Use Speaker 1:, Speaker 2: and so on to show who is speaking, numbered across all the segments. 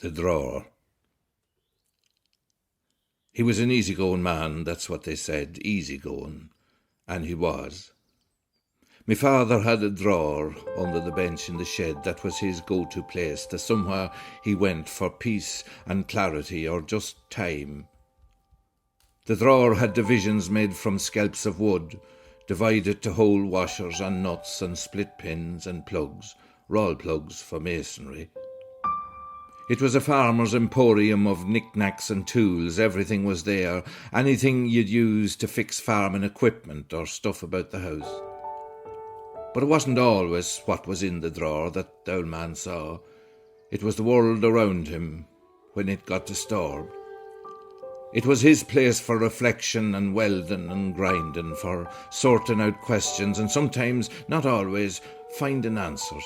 Speaker 1: The drawer. He was an easy-going man, that's what they said, easy-going, and he was. Me father had a drawer under the bench in the shed that was his go-to place, to somewhere he went for peace and clarity or just time. The drawer had divisions made from scalps of wood, divided to hold washers and nuts and split pins and plugs, roll plugs for masonry. It was a farmer's emporium of knickknacks and tools. Everything was there, anything you'd use to fix farming equipment or stuff about the house. But it wasn't always what was in the drawer that the old man saw. It was the world around him when it got disturbed. It was his place for reflection and welding and grinding, for sorting out questions and sometimes, not always, finding answers.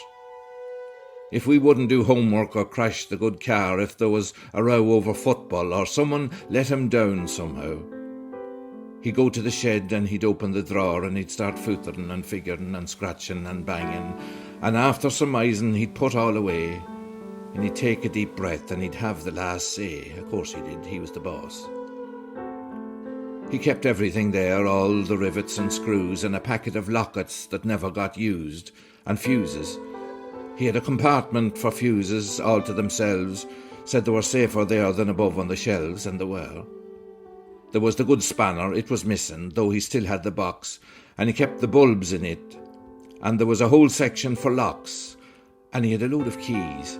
Speaker 1: If we wouldn't do homework or crash the good car, if there was a row over football or someone let him down somehow, he'd go to the shed and he'd open the drawer and he'd start footering and figuring and scratching and banging, and after surmising he'd put all away and he'd take a deep breath and he'd have the last say. Of course he did, he was the boss. He kept everything there, all the rivets and screws and a packet of lockets that never got used, and fuses. He had a compartment for fuses all to themselves, said they were safer there than above on the shelves, and they were. There was the good spanner, it was missing, though he still had the box, and he kept the bulbs in it, and there was a whole section for locks, and he had a load of keys.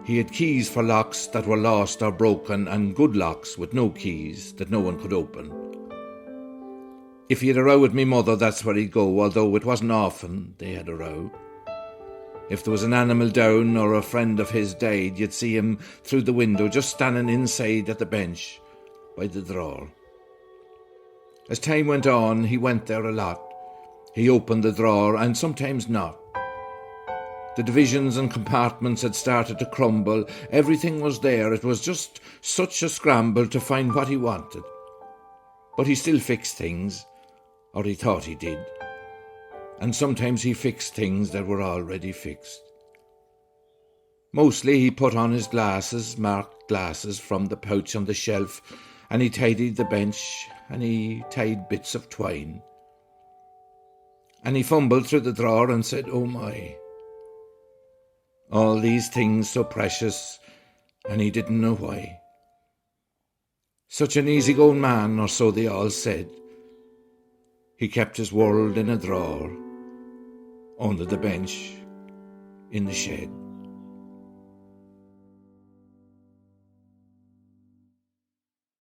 Speaker 1: He had keys for locks that were lost or broken, and good locks with no keys that no one could open. If he had a row with me mother, that's where he'd go, although it wasn't often they had a row. If there was an animal down or a friend of his died, you'd see him through the window, just standing inside at the bench by the drawer. As time went on, he went there a lot. He opened the drawer, and sometimes not. The divisions and compartments had started to crumble. Everything was there. It was just such a scramble to find what he wanted. But he still fixed things, or he thought he did. And sometimes he fixed things that were already fixed. Mostly he put on his glasses, marked glasses from the pouch on the shelf, and he tidied the bench, and he tied bits of twine. And he fumbled through the drawer and said, "Oh my." All these things so precious, and he didn't know why. Such an easy-going man, or so they all said. He kept his world in a drawer, under the bench, in the shed.